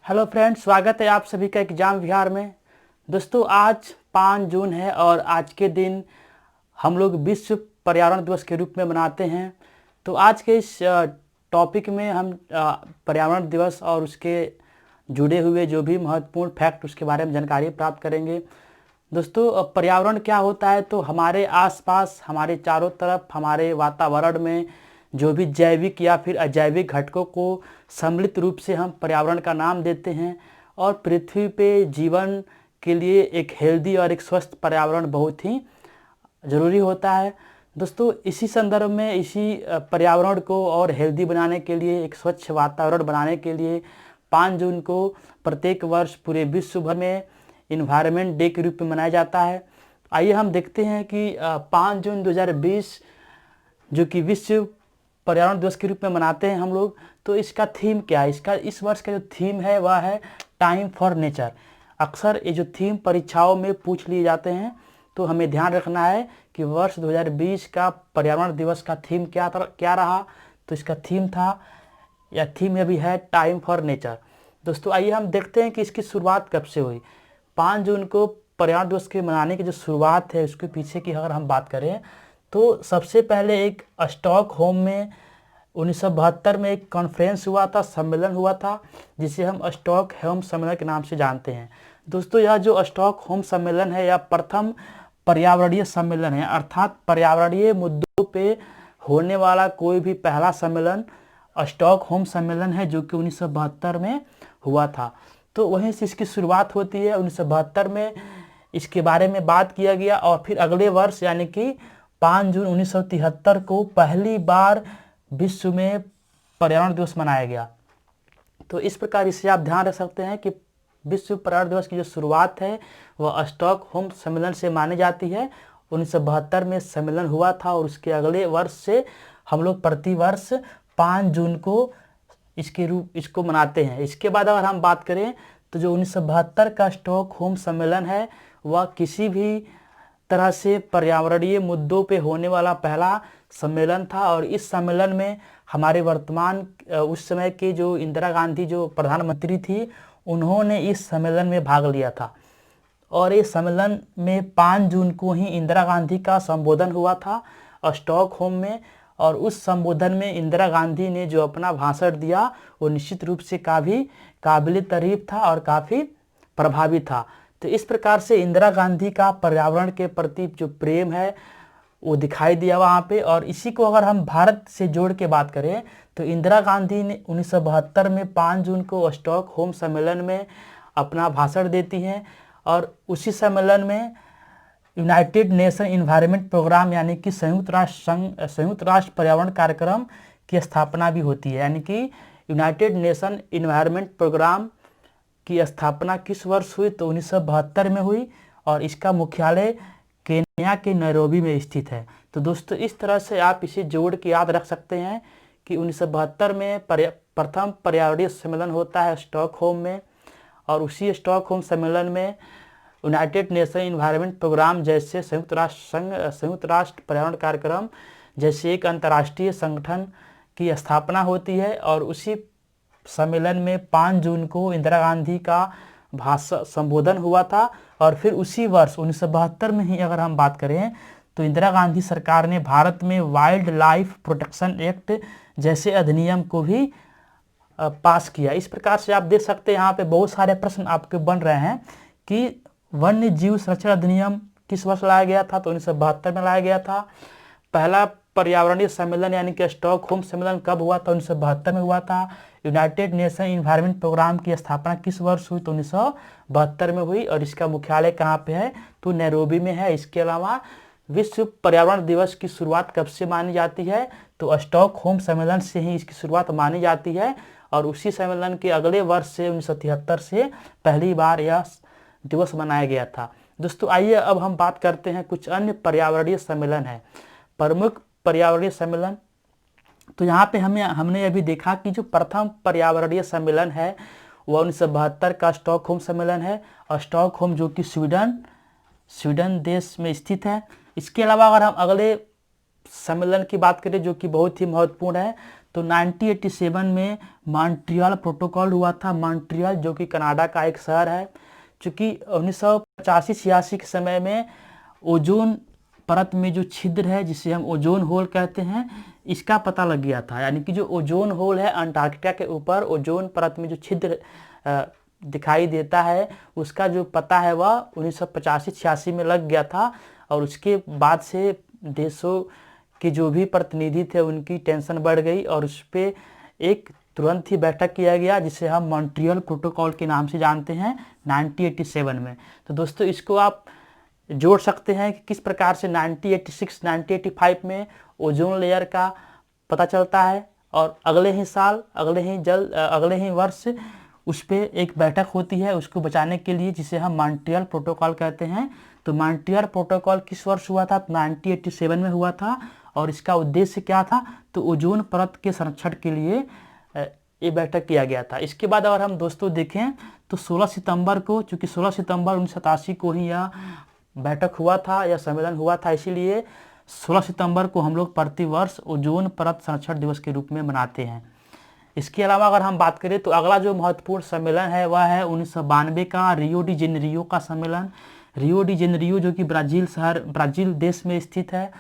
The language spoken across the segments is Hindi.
हेलो फ्रेंड्स, स्वागत है आप सभी का एग्जाम विहार में। दोस्तों, आज 5 जून है और आज के दिन हम लोग विश्व पर्यावरण दिवस के रूप में मनाते हैं। तो आज के इस टॉपिक में हम पर्यावरण दिवस और उसके जुड़े हुए जो भी महत्वपूर्ण फैक्ट उसके बारे में जानकारी प्राप्त करेंगे। दोस्तों, पर्यावरण क्या होता है? तो हमारे आसपास, हमारे चारों तरफ, हमारे वातावरण में जो भी जैविक या फिर अजैविक घटकों को सम्मिलित रूप से हम पर्यावरण का नाम देते हैं। और पृथ्वी पे जीवन के लिए एक हेल्दी और एक स्वस्थ पर्यावरण बहुत ही ज़रूरी होता है। दोस्तों, इसी संदर्भ में, इसी पर्यावरण को और हेल्दी बनाने के लिए, एक स्वच्छ वातावरण बनाने के लिए 5 जून को प्रत्येक वर्ष पूरे विश्व भर में इन्वायरमेंट डे के रूप में मनाया जाता है। आइए हम देखते हैं कि 5 जून 2020 जो कि विश्व पर्यावरण दिवस के रूप में मनाते हैं हम लोग, तो इसका थीम क्या है? इसका इस वर्ष का जो थीम है वह है टाइम फॉर नेचर। अक्सर ये जो थीम परीक्षाओं में पूछ लिए जाते हैं, तो हमें ध्यान रखना है कि वर्ष 2020 का पर्यावरण दिवस का थीम क्या रहा। तो इसका थीम था, या थीम अभी है, टाइम फॉर नेचर। दोस्तों, आइए हम देखते हैं कि इसकी शुरुआत कब से हुई। 5 जून को पर्यावरण दिवस के मनाने की जो शुरुआत है, उसके पीछे की अगर हम बात करें तो सबसे पहले एक स्टॉकहोम में 1972 में एक कॉन्फ्रेंस हुआ था, सम्मेलन हुआ था, जिसे हम स्टॉकहोम सम्मेलन के नाम से जानते हैं। दोस्तों, यह जो स्टॉकहोम सम्मेलन है, यह प्रथम पर्यावरणीय सम्मेलन है, अर्थात पर्यावरणीय मुद्दों पे होने वाला कोई भी पहला सम्मेलन स्टॉकहोम सम्मेलन है, जो कि 1972 में हुआ था। तो वहीं से इसकी शुरुआत होती है। 1972 में इसके बारे में बात किया गया और फिर अगले वर्ष यानी कि 5 जून 1973 को पहली बार विश्व में पर्यावरण दिवस मनाया गया। तो इस प्रकार इसे आप ध्यान रख सकते हैं कि विश्व पर्यावरण दिवस की जो शुरुआत है वह स्टॉकहोम सम्मेलन से मानी जाती है। 1972 में सम्मेलन हुआ था और उसके अगले वर्ष से हम लोग प्रति वर्ष 5 जून को इसको मनाते हैं। इसके बाद अगर हम बात करें तो जो 1972 का स्टॉकहोम सम्मेलन है वह किसी भी तरह से पर्यावरणीय मुद्दों पे होने वाला पहला सम्मेलन था। और इस सम्मेलन में हमारे वर्तमान उस समय के जो इंदिरा गांधी जो प्रधानमंत्री थी, उन्होंने इस सम्मेलन में भाग लिया था। और इस सम्मेलन में 5 जून को ही इंदिरा गांधी का संबोधन हुआ था स्टॉकहोम में। और उस संबोधन में इंदिरा गांधी ने जो अपना भाषण दिया वो निश्चित रूप से काफ़ी काबिल तारीफ था और काफ़ी प्रभावी था। तो इस प्रकार से इंदिरा गांधी का पर्यावरण के प्रति जो प्रेम है वो दिखाई दिया वहाँ पे। और इसी को अगर हम भारत से जोड़ के बात करें तो इंदिरा गांधी ने 1972 में 5 जून को स्टॉकहोम सम्मेलन में अपना भाषण देती हैं। और उसी सम्मेलन में यूनाइटेड नेशन इन्वायरमेंट प्रोग्राम यानी कि संयुक्त राष्ट्र पर्यावरण कार्यक्रम की स्थापना भी होती है। यानी कि यूनाइटेड नेशन इन्वायरमेंट प्रोग्राम की स्थापना किस वर्ष हुई? तो 1972 में हुई और इसका मुख्यालय केन्या के नैरोबी में स्थित है। तो दोस्तों, इस तरह से आप इसे जोड़ के याद रख सकते हैं कि 1972 में प्रथम पर्यावरणीय सम्मेलन होता है स्टॉकहोम में। और उसी स्टॉकहोम सम्मेलन में यूनाइटेड नेशन इन्वायरमेंट प्रोग्राम जैसे संयुक्त राष्ट्र पर्यावरण कार्यक्रम जैसे एक अंतर्राष्ट्रीय संगठन की स्थापना होती है। और उसी सम्मेलन में 5 जून को इंदिरा गांधी का संबोधन हुआ था। और फिर उसी वर्ष 1972 में ही अगर हम बात करें तो इंदिरा गांधी सरकार ने भारत में वाइल्ड लाइफ प्रोटेक्शन एक्ट जैसे अधिनियम को भी पास किया। इस प्रकार से आप देख सकते हैं यहाँ पे बहुत सारे प्रश्न आपके बन रहे हैं कि वन्य जीव संरक्षण अधिनियम किस वर्ष लाया गया था? तो 1972 में लाया गया था। पहला पर्यावरणीय सम्मेलन यानी कि स्टॉकहोम सम्मेलन कब हुआ था? 1972 में हुआ था। यूनाइटेड नेशन इन्वायरमेंट प्रोग्राम की स्थापना किस वर्ष हुई? तो 1972 में हुई। और इसका मुख्यालय कहाँ पे है? तो नैरोबी में है। इसके अलावा विश्व पर्यावरण दिवस की शुरुआत कब से मानी जाती है? तो स्टॉकहोम सम्मेलन से ही इसकी शुरुआत मानी जाती है। और उसी सम्मेलन के अगले वर्ष से 1973 से पहली बार यह दिवस मनाया गया था। दोस्तों, आइए अब हम बात करते हैं कुछ अन्य पर्यावरणीय सम्मेलन है, प्रमुख पर्यावरणीय सम्मेलन। तो यहाँ पे हमने अभी देखा कि जो प्रथम पर्यावरणीय सम्मेलन है वह 1972 का स्टॉकहोम सम्मेलन है। और स्टॉकहोम जो कि स्वीडन देश में स्थित है। इसके अलावा अगर हम अगले सम्मेलन की बात करें जो कि बहुत ही महत्वपूर्ण है, तो 1987 में मॉन्ट्रियल प्रोटोकॉल हुआ था। मॉन्ट्रियल जो कि कनाडा का एक शहर है, चूँकि 1985-86 के समय में ओजोन परत में जो छिद्र है, जिसे हम ओजोन होल कहते हैं, इसका पता लग गया था। यानी कि जो ओजोन होल है, अंटार्कटिका के ऊपर ओजोन परत में जो छिद्र दिखाई देता है, उसका जो पता है वह 1985-86 में लग गया था। और उसके बाद से देशों के जो भी प्रतिनिधि थे उनकी टेंशन बढ़ गई और उस पर एक तुरंत ही बैठक किया गया, जिसे हम मॉन्ट्रियल प्रोटोकॉल के नाम से जानते हैं 1987 में। तो दोस्तों इसको आप जोड़ सकते हैं कि किस प्रकार से 1986 1985 में ओजोन लेयर का पता चलता है और अगले ही साल अगले ही वर्ष उस पर एक बैठक होती है उसको बचाने के लिए, जिसे हम मॉन्ट्रियल प्रोटोकॉल कहते हैं। तो मॉन्ट्रियल प्रोटोकॉल किस वर्ष हुआ था? 1987 में हुआ था। और इसका उद्देश्य क्या था? तो ओजोन परत के संरक्षण के लिए ये बैठक किया गया था। इसके बाद अगर हम दोस्तों देखें तो 16 सितंबर को, चूँकि 16 सितंबर 1987 को ही यह बैठक हुआ था, यह सम्मेलन हुआ था, इसीलिए 16 सितंबर को हम लोग प्रतिवर्ष ओजोन परत संरक्षण दिवस के रूप में मनाते हैं। इसके अलावा अगर हम बात करें तो अगला जो महत्वपूर्ण सम्मेलन है वह है 1992 का रियो डी जेनेरियो का सम्मेलन। रियो डी जेनेरियो जो कि ब्राज़ील देश में स्थित है,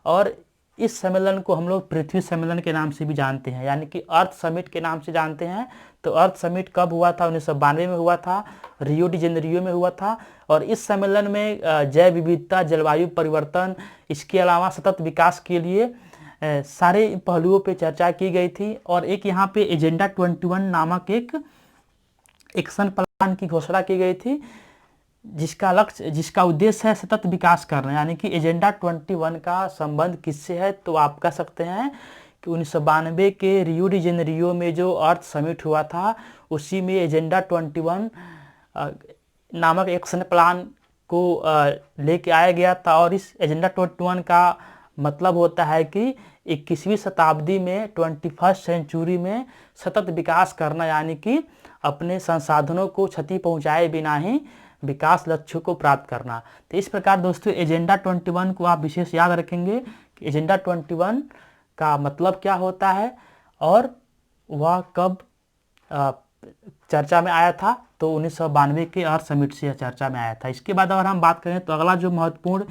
और इस सम्मेलन को हम लोग पृथ्वी सम्मेलन के नाम से भी जानते हैं, यानी कि अर्थ समिट के नाम से जानते हैं। तो अर्थ समिट कब हुआ था? 1992 में हुआ था, रियो डी जेनेरियो में हुआ था। और इस सम्मेलन में जैव विविधता, जलवायु परिवर्तन, इसके अलावा सतत विकास के लिए सारे पहलुओं पे चर्चा की गई थी। और एक यहाँ पे एजेंडा 21 नामक एक एक्शन प्लान की घोषणा की गई थी, जिसका उद्देश्य है सतत विकास करना। यानी कि एजेंडा 21 का संबंध किससे है? तो आप कह सकते हैं कि 1992 के रियो डी जेनेरियो में जो अर्थ समिट हुआ था, उसी में एजेंडा 21 नामक एक्शन प्लान को लेके आया गया था। और इस एजेंडा 21 का मतलब होता है कि 21वीं शताब्दी में 21st सेंचुरी में सतत विकास करना, यानी कि अपने संसाधनों को क्षति पहुंचाए बिना ही विकास लक्ष्यों को प्राप्त करना। तो इस प्रकार दोस्तों एजेंडा 21 को आप विशेष याद रखेंगे कि एजेंडा 21 का मतलब क्या होता है और वह कब चर्चा में आया था। तो 1992 के अर्थ समिट से चर्चा में आया था। इसके बाद अगर हम बात करें तो अगला जो महत्वपूर्ण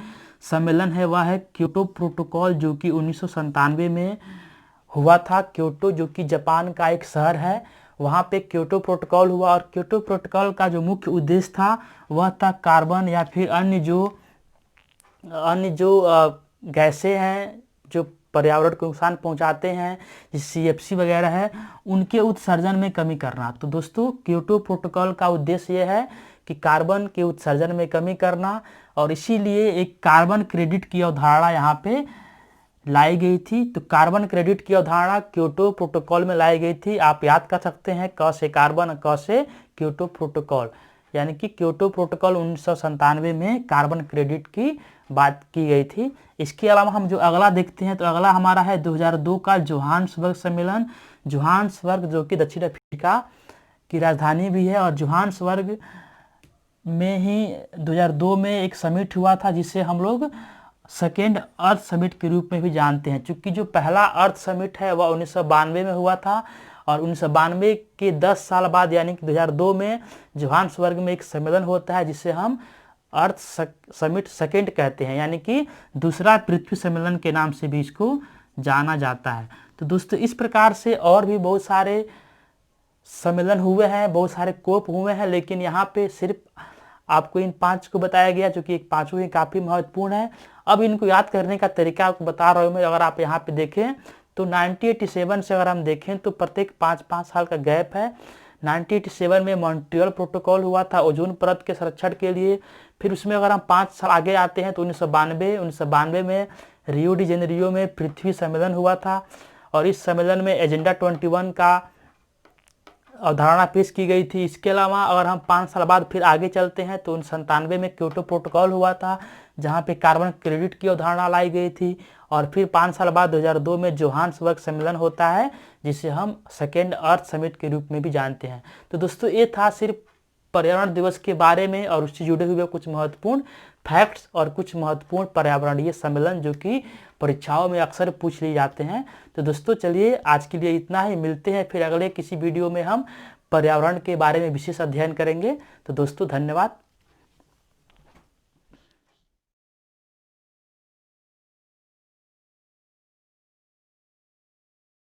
सम्मेलन है वह है क्योटो प्रोटोकॉल, जो कि 1997 में हुआ था। क्योटो जो कि जापान का एक शहर है, वहाँ पे क्योटो प्रोटोकॉल हुआ। और क्योटो प्रोटोकॉल का जो मुख्य उद्देश्य था वह था कार्बन या फिर अन्य जो गैसें हैं जो पर्यावरण को नुकसान पहुंचाते हैं, जैसे CFC वगैरह है, उनके उत्सर्जन में कमी करना। तो दोस्तों क्योटो प्रोटोकॉल का उद्देश्य यह है कि कार्बन के उत्सर्जन में कमी करना, और इसीलिए एक कार्बन क्रेडिट की अवधारणा यहाँ पे लाई गई थी। तो कार्बन क्रेडिट की अवधारणा क्योटो प्रोटोकॉल में लाई गई थी। आप याद कर सकते हैं क से कार्बन, क से क्योटो प्रोटोकॉल, यानी कि क्योटो प्रोटोकॉल 1997 में कार्बन क्रेडिट की बात की गई थी। इसके अलावा हम जो अगला देखते हैं तो अगला हमारा है 2002 का जोहान्सबर्ग सम्मेलन। जोहान्सबर्ग जो कि दक्षिण अफ्रीका की राजधानी भी है, और जोहान्सबर्ग में ही 2002 में एक समिट हुआ था, जिसे हम लोग सेकेंड अर्थ समिट के रूप में भी जानते हैं। चूँकि जो पहला अर्थ समिट है वह 1992 में हुआ था, और 1992 के 10 साल बाद यानी कि 2002 में जोहान्सबर्ग में एक सम्मेलन होता है, जिसे हम अर्थ समिट सेकेंड कहते हैं, यानी कि दूसरा पृथ्वी सम्मेलन के नाम से भी इसको जाना जाता है। तो दोस्तों इस प्रकार से और भी बहुत सारे सम्मेलन हुए हैं, बहुत सारे कोप हुए हैं, लेकिन यहाँ पे सिर्फ आपको इन 5 को बताया गया, जो कि एक पाँचों ही काफ़ी महत्वपूर्ण है। अब इनको याद करने का तरीका आपको बता रहा हूँ मैं। अगर आप यहाँ पे देखें तो 1987 से अगर हम देखें तो प्रत्येक 5-5 साल का गैप है। 1987 में मॉन्ट्रियल प्रोटोकॉल हुआ था ओजोन परत के संरक्षण के लिए। फिर उसमें अगर हम 5 साल आगे आते हैं तो 1992 में रियो डी जेनेरियो में पृथ्वी सम्मेलन हुआ था, और इस सम्मेलन में एजेंडा 21 का अवधारणा पेश की गई थी। इसके अलावा अगर हम 5 साल बाद फिर आगे चलते हैं तो 1997 में क्योटो प्रोटोकॉल हुआ था, जहां पे कार्बन क्रेडिट की अवधारणा लाई गई थी। और फिर 5 साल बाद 2002 में जोहान्सबर्ग सम्मेलन होता है, जिसे हम सेकेंड अर्थ समिट के रूप में भी जानते हैं। तो दोस्तों ये था सिर्फ पर्यावरण दिवस के बारे में और उससे जुड़े हुए कुछ महत्वपूर्ण फैक्ट्स और कुछ महत्वपूर्ण पर्यावरणीय सम्मेलन जो कि परीक्षाओं में अक्सर पूछ लिए जाते हैं। तो दोस्तों चलिए आज के लिए इतना ही, मिलते हैं फिर अगले किसी वीडियो में हम पर्यावरण के बारे में विशेष अध्ययन करेंगे। तो दोस्तों धन्यवाद।